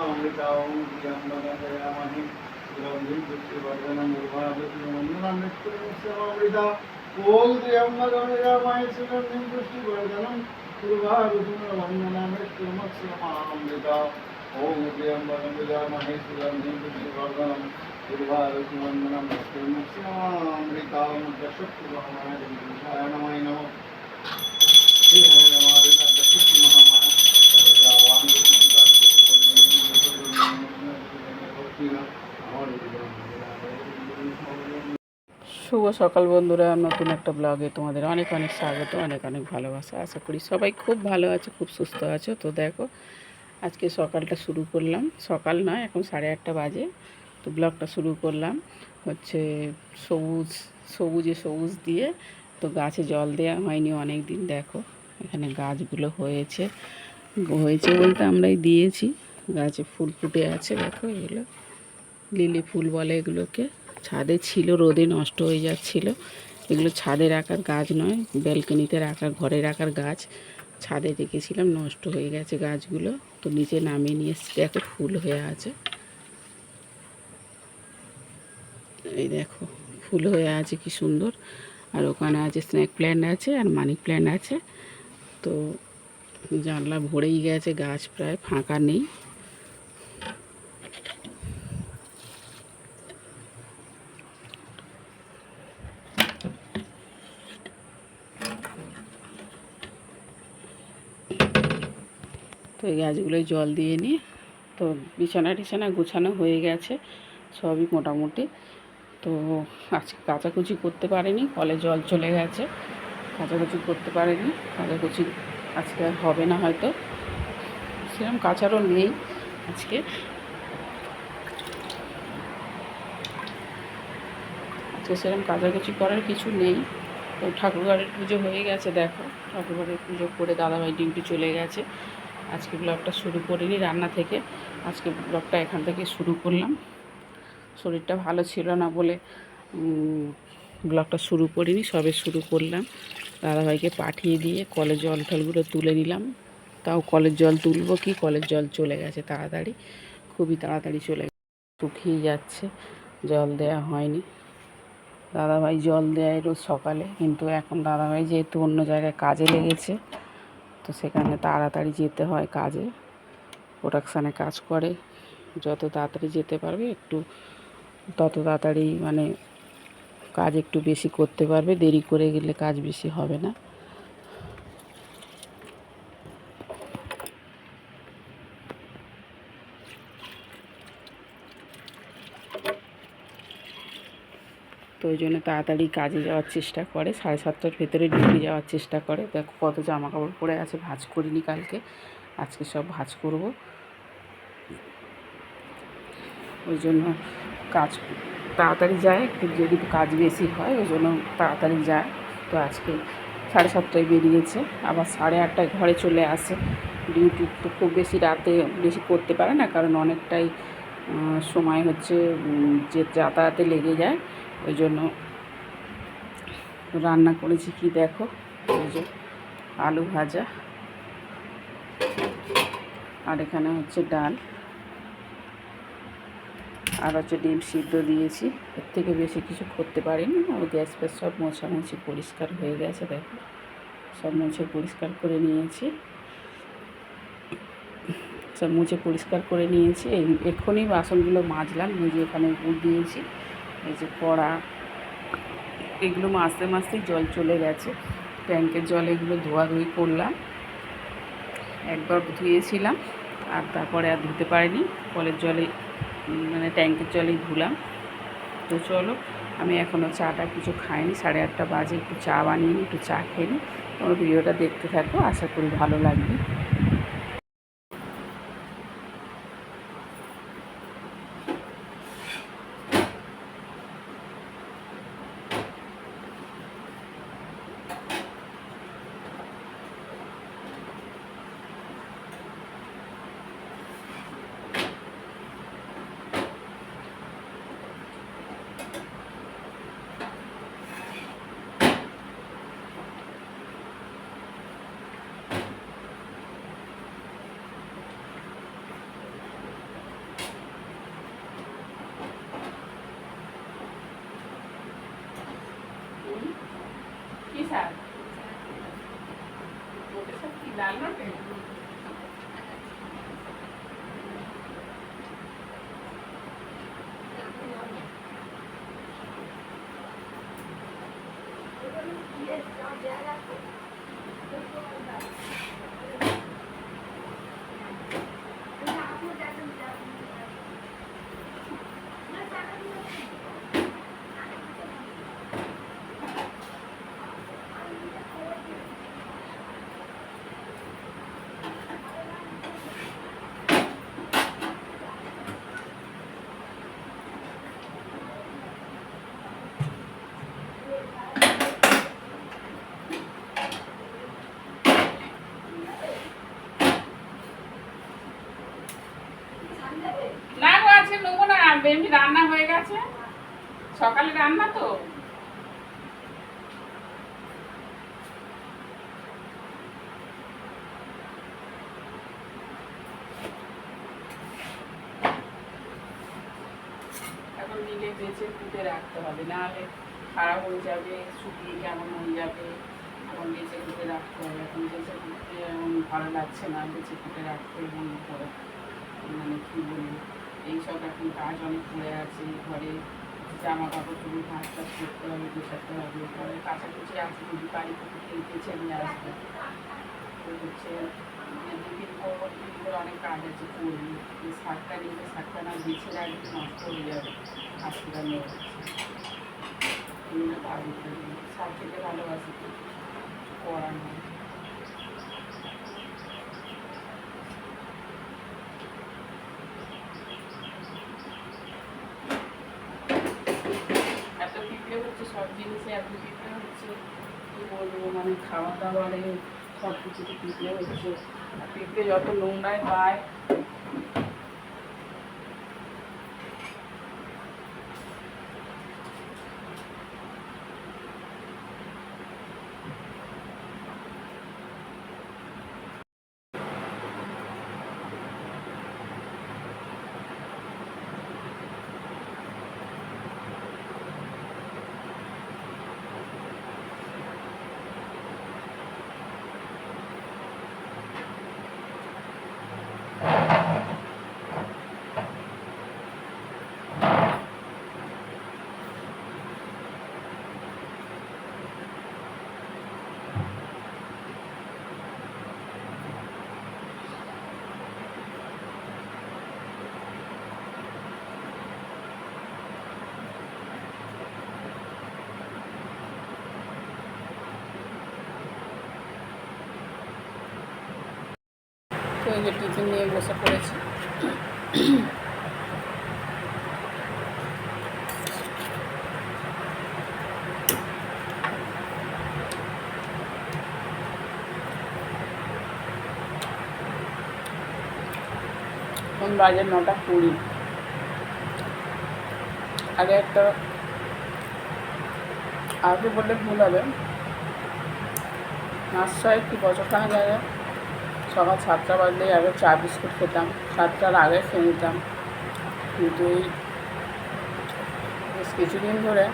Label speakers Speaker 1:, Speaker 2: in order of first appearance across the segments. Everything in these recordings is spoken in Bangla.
Speaker 1: अमृतां त्र्यम्बकमहि सुगन्धिं पुष्टिवर्धनं उर्वारुकमृता ॐ त्र्यम्बकमहि सुगन्धिं पुष्टिवर्धनं उर्वारुकमृता ॐ त्र्यम्बकमहि सुगन्धिं पुष्टिवर्धनं उर्वारुकमृता दशक्तिवामाय नमः
Speaker 2: শুভ সকাল বন্ধুরা, নতুন একটা ব্লগে তোমাদের অনেক অনেক স্বাগত, অনেক অনেক ভালোবাসা। আশা করি সবাই খুব ভালো আছো, খুব সুস্থ আছো। তো দেখো, আজকে সকালটা শুরু করলাম, সকাল নয় এখন 8:30 বাজে। তো ব্লগটা শুরু করলাম হচ্ছে সবুজ দিয়ে। তো গাছে জল দেওয়া হয়নি অনেক দিন। দেখো এখানে গাছগুলো হয়েছে বলতে আমরাই দিয়েছি। গাছে ফুল ফুটে আছে, দেখো এগুলো লিলি ফুল বলে এগুলোকে। ছাদে ছিল, রোদে নষ্ট হয়ে যাচ্ছিল। এগুলো ছাদে রাখার গাছ নয়, ব্যালকনিতে রাখার, ঘরে রাখার গাছ। ছাদে রেখেছিলাম, নষ্ট হয়ে গেছে গাছগুলো। তো নিচে নামিয়ে নিয়ে এসেছি, দেখো ফুল হয়ে আছে। এই দেখো ফুল হয়ে আছে কি সুন্দর। আর ওখানে আছে স্নেক প্ল্যান্ট আছে আর মানি প্ল্যান্ট আছে। তো জানলা ভরেই গেছে, গাছ প্রায় ফাঁকা নেই। তো এই গাছগুলোয় জল দিয়ে নিই। তো বিছানা গুছানো হয়ে গেছে সবই মোটামুটি। তো আজকে কাচাকুচি করতে পারিনি, কলে জল চলে গেছে, কাচাকুচি করতে পারিনি। কাচাকুচি আজকে আর হবে না হয়তো, সেরকম কাচারও নেই আজকে। সেরকম কাচাকুচি করার কিছু নেই। তো ঠাকুরঘরের পুজো হয়ে গেছে, দেখো ঠাকুরঘরের পুজো করে দাদাভাই ডিউটি চলে গেছে। আজকে ব্লগটা শুরু করিনি রান্না থেকে, আজকে ব্লগটা এখান থেকে শুরু করলাম। শরীরটা ভালো ছিল না বলে ব্লগটা শুরু করিনি, সবে শুরু করলাম। দাদাভাইকে পাঠিয়ে দিয়ে কলের জল টলগুলো তুলে নিলাম। তাও কলের জল তুলবো কি, কলের জল চলে গেছে তাড়াতাড়ি, খুবই তাড়াতাড়ি চলে গেছে, শুকিয়ে যাচ্ছে, জল দেওয়া হয়নি। দাদাভাই জল দেয় রোজ সকালে, কিন্তু এখন দাদাভাই যেহেতু অন্য জায়গায় কাজে লেগেছে, তো সেখানে তাড়াতাড়ি যেতে হয় কাজে, প্রোডাকশানে কাজ করে। যত তাড়াতাড়ি যেতে পারবে একটু তত তাড়াতাড়ি মানে কাজ একটু বেশি করতে পারবে, দেরি করে গেলে কাজ বেশি হবে না। তো ওই জন্য তাড়াতাড়ি কাজে যাওয়ার চেষ্টা করে, 7:30টার ভেতরে ডিউটি যাওয়ার চেষ্টা করে। দেখো কত জামা কাপড় পরে আছে, ভাঁজ করিনি কালকে, আজকে সব ভাঁজ করব। ওই জন্য কাজ তাড়াতাড়ি যায়, একটু যদি কাজ বেশি হয় ওই জন্য তাড়াতাড়ি যায়। তো আজকে 7:30টায় বেরিয়েছে, আবার 8:30টায় ঘরে চলে আসে। ডিউটি তো খুব বেশি রাতে বেশি করতে পারে না, কারণ অনেকটাই সময় হচ্ছে যে যাতায়াতে লেগে যায়। ওই জন্য রান্না করেছি কি দেখো, ওই যে আলু ভাজা, আর এখানে হচ্ছে ডাল, আর হচ্ছে ডিম সিদ্ধ দিয়েছি। এর থেকে বেশি কিছু করতে পারিনি। আর গ্যাস ফ্যাস সব মোছামুছি পরিষ্কার হয়ে গেছে, দেখো সব মুছে পরিষ্কার করে নিয়েছি, সব মুছে পরিষ্কার করে নিয়েছি। এক্ষুনি বাসনগুলো মাজলাম, মেজে এখানে গুড় দিয়েছি। এই যে কড়া, এগুলো মাজতে জল চলে গেছে, ট্যাঙ্কের জল এগুলো ধোয়াধুয়ি করলাম। একবার ধুয়েছিলাম আর তারপরে আর ধুতে পারিনি, কলের জলে মানে ট্যাঙ্কের জলেই ধুলাম। তো চলো, আমি এখনও চাটা কিছু খাইনি, 8:30 বাজে, একটু চা বানিয়ে একটু চা খেয়ে নিই। তোমার ভিডিওটা দেখতে থাকো, আশা করি ভালো লাগবে। না গো আজকে নেবো না, এমনি রান্না হয়ে গেছে, সকালে রান্না তো। এখন মিলে বেছে কুটে রাখতে হবে, নাহলে খারাপ হয়ে যাবে, শুকিয়ে কেমন হয়ে যাবে। এখন বেছে কুটে রাখতে হবে, এখন বেছে কুটতে এখন ভালো লাগছে না, বেছে কুটে রাখতে মনে করে মানে কী বলবো, এইসব এখন কাজ অনেক পড়ে আছে ঘরে, জামা কাপড় তুমি ভাত টাজ করতে হবে, গোছাতে হবে, পরে কাছাকাছি আছে, যদি পারি একটু খেলতেছে নিয়ে আসবে। তো হচ্ছে টিফিন করবো, টিফিন করে অনেক কাজ আছে করবি, এই শাকটা নিয়ে শাকটা না বেছে রাখবি নষ্ট হয়ে যাবে, শাকটা নিয়ে এগুলো ভাবি শাক খেতে ভালোবাসি, কিছু করার নেই। এত পিঁপড়ে হচ্ছে, সব জিনিসে এত পিঁপড়ে হচ্ছে, কী বলবো, মানে খাওয়া দাওয়ারে সব কিছুতে পিঁপড়ে হচ্ছে। আর পিঁপড়ে যত নোংরায় পায়, তো এই যে টিফিন নিয়ে বসে পড়েছি। এখন বাজে 9:20। আগে একটা, আগে বললে ভুল হবে, 5 কি বছরখানা জায়গায় সকাল 7টা বাজলেই আগে চা বিস্কুট খেতাম, 7টার আগে খেয়ে নিতাম। কিন্তু এই বেশ কিছুদিন ধরে,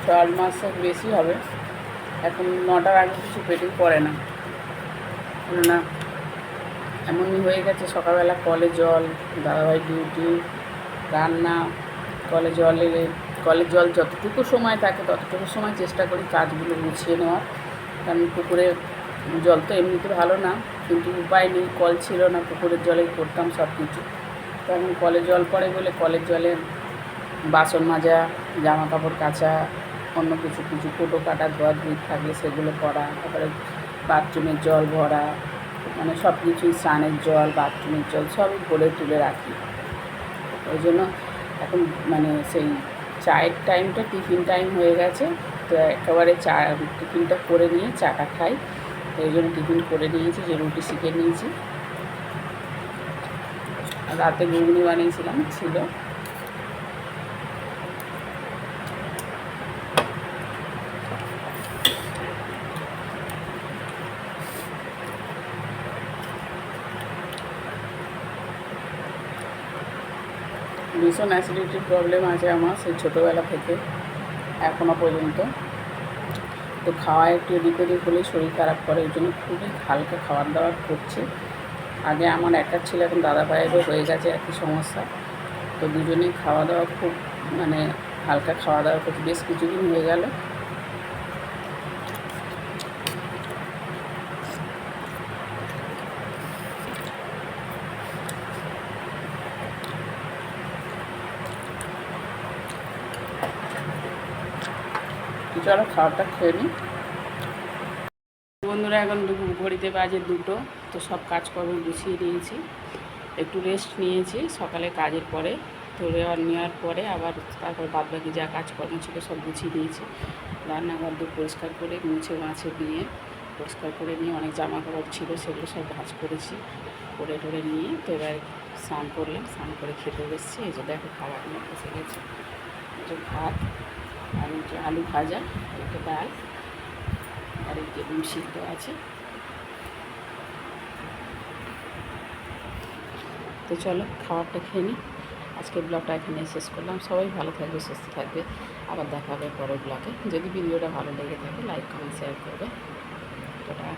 Speaker 2: 4 মাসের বেশি হবে, এখন 9টার আগে কিছু পেটেই পড়ে না। কেননা এমনই হয়ে গেছে, সকালবেলা কলে জল, দাদাভাই ডিউটি, রান্না, কলের জল যতটুকু সময় থাকে ততটুকু সময় চেষ্টা করি কাজগুলো গুছিয়ে নেওয়ার। কারণ পুকুরে জল তো এমনিতে ভালো না, কিন্তু উপায় নেই, কল ছিল না, পুকুরের জলেই করতাম সব কিছু। তখন কলে জল পড়ে বলে কলের জলে বাসন মাজা, জামা কাপড় কাচা, অন্য কিছু কিছু কোটো কাটা ধোয়াধুয়ি থাকলে সেগুলো করা, তারপরে বাথরুমের জল ভরা, মানে সব কিছুই, স্নানের জল, বাথরুমের জল সবই ভরে তুলে রাখি। ওই জন্য এখন মানে সেই চায়ের টাইমটা টিফিন টাইম হয়ে গেছে, তো একেবারে টিফিনটা করে নিয়ে চাটা খাই। তো এই জন্য টিফিন করে নিয়েছি, যে রুটি শিখে নিয়েছি, রাতে ঘুগনি বানিয়েছিলাম ছিল। ভীষণ অ্যাসিডিটির প্রবলেম আছে আমার সেই ছোটোবেলা থেকে এখনও পর্যন্ত। তো খাওয়া একটু এদিক ওদিক হলেই শরীর খারাপ করে, ওই জন্য খুবই হালকা খাবার দাবার করছি। আগে আমার একার ছিল, এখন দাদা ভাইয়েরও হয়ে গেছে একই সমস্যা। তো দুজনেই খাওয়া দাওয়া খুব মানে হালকা খাওয়া দাওয়া করছি, বেশ কিছুদিন হয়ে গেল। চলো খাওয়াটা খেয়ে নিই। বন্ধুরা এখন ঘড়িতে বাজে 2টো, তো সব কাজকর্ম গুছিয়ে নিয়েছি, একটু রেস্ট নিয়েছি সকালে কাজের পরে। তো নেওয়ার পরে আবার তারপর বাদবাকি যা কাজকর্ম ছিল সব গুছিয়ে দিয়েছি। রান্নাঘর দিয়ে পরিষ্কার করে মুছে নিয়ে পরিষ্কার করে নিয়ে অনেক জামা কাপড় ছিল সেগুলো সব ভাঁজ করেছি, করে টোরে নিয়ে তো এবার স্নান করলাম, স্নান করে খেতে বসছি। এই যে দেখো খাবার নিয়ে এসে গেছে, এই যে ভাত আর এই যে আলু ভাজা, একটা ডাল আর এই যে ডিম সিদ্ধ আছে। তো চলো খাবারটা খেয়ে নিই। আজকের ব্লগটা এখানে শেষ করলাম। সবাই ভালো থাকবে, সুস্থ থাকবে, আবার দেখা হবে পরের ব্লগে। যদি ভিডিওটা ভালো লেগে থাকে লাইক কমেন্ট শেয়ার করবে। টাটা।